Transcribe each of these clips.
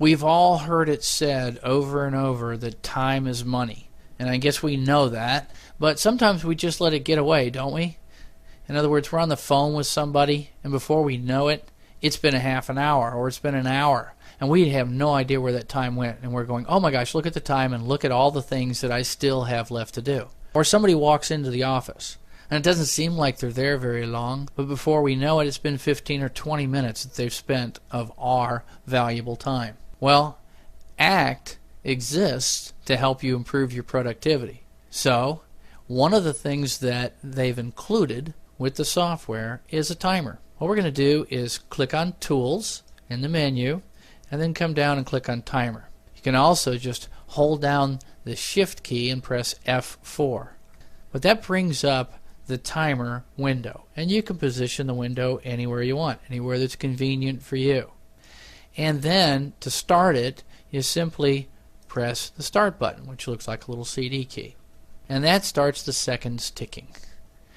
We've all heard it said over and over that time is money. And I guess we know that, but sometimes we just let it get away, don't we? In other words, we're on the phone with somebody, and before we know it, it's been a half an hour, or it's been an hour, and we have no idea where that time went, and we're going, oh my gosh, look at the time, and look at all the things that I still have left to do. Or somebody walks into the office, and it doesn't seem like they're there very long, but before we know it, it's been 15 or 20 minutes that they've spent of our valuable time. Well, ACT exists to help you improve your productivity. So, one of the things that they've included with the software is a timer. What we're going to do is click on Tools in the menu and then come down and click on Timer. You can also just hold down the Shift key and press F4. But that brings up the timer window, and you can position the window anywhere you want, anywhere that's convenient for you. And then to start it, you simply press the Start button, which looks like a little CD key. And that starts the seconds ticking.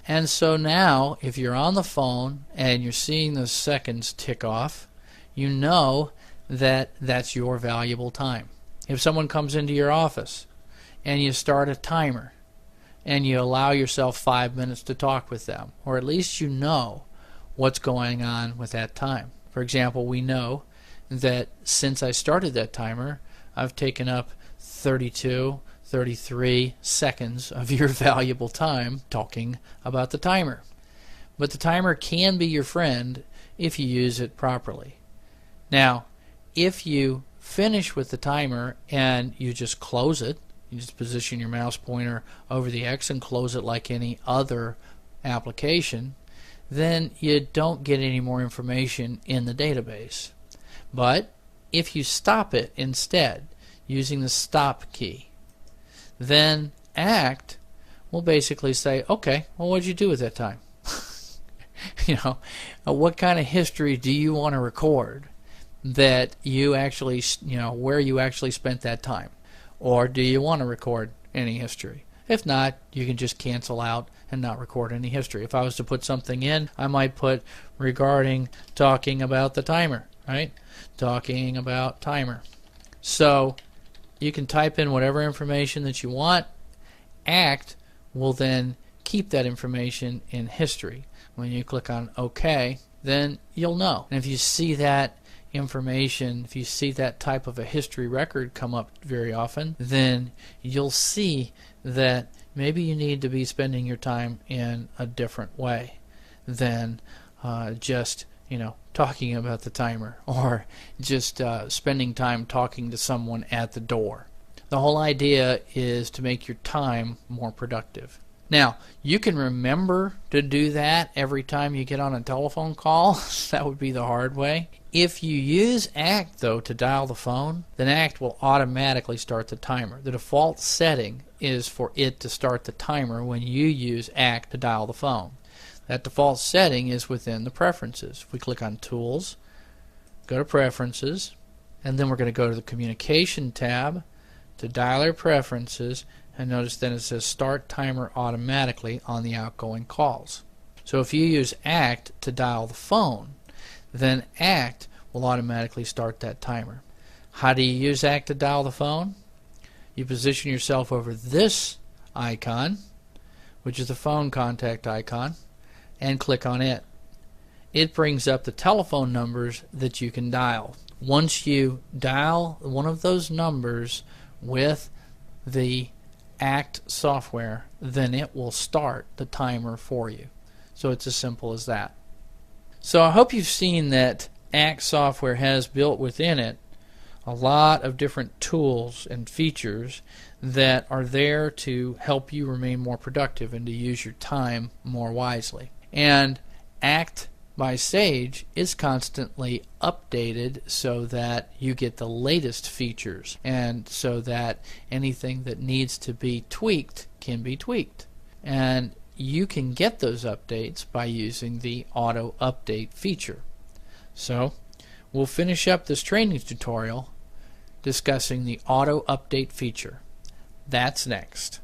And so now, if you're on the phone and you're seeing those seconds tick off, you know that that's your valuable time. If someone comes into your office and you start a timer and you allow yourself 5 minutes to talk with them, or at least you know what's going on with that time. For example, we know that since I started that timer, I've taken up 32, 33 seconds of your valuable time talking about the timer. But the timer can be your friend if you use it properly. Now, if you finish with the timer and you just close it, you just position your mouse pointer over the X and close it like any other application, then you don't get any more information in the database. But if you stop it instead using the Stop key, then ACT will basically say, okay, well, what did you do with that time? What kind of history do you want to record that you actually, where you actually spent that time? Or do you want to record any history? If not, you can just cancel out and not record any history. If I was to put something in, I might put regarding talking about the timer, right? Talking about timer. So you can type in whatever information that you want. ACT will then keep that information in history. When you click on OK, then you'll know. And if you see that information, if you see that type of a history record come up very often, then you'll see that maybe you need to be spending your time in a different way than just talking about the timer, or just spending time talking to someone at the door. The whole idea is to make your time more productive. Now, you can remember to do that every time you get on a telephone call. That would be the hard way. If you use ACT, though, to dial the phone, then ACT will automatically start the timer. The default setting is for it to start the timer when you use ACT to dial the phone. That default setting is within the preferences. If we click on Tools, go to Preferences, and then we're going to go to the Communication tab to dial our preferences, and notice then it says Start Timer Automatically on the outgoing calls. So if you use ACT to dial the phone, then ACT will automatically start that timer. How do you use ACT to dial the phone? You position yourself over this icon, which is the phone contact icon, and click on it. It brings up the telephone numbers that you can dial. Once you dial one of those numbers with the ACT software, then it will start the timer for you. So it's as simple as that. So I hope you've seen that ACT software has built within it a lot of different tools and features that are there to help you remain more productive and to use your time more wisely. And ACT by Sage is constantly updated so that you get the latest features, and so that anything that needs to be tweaked can be tweaked. And you can get those updates by using the auto update feature. So we'll finish up this training tutorial discussing the auto update feature. That's next.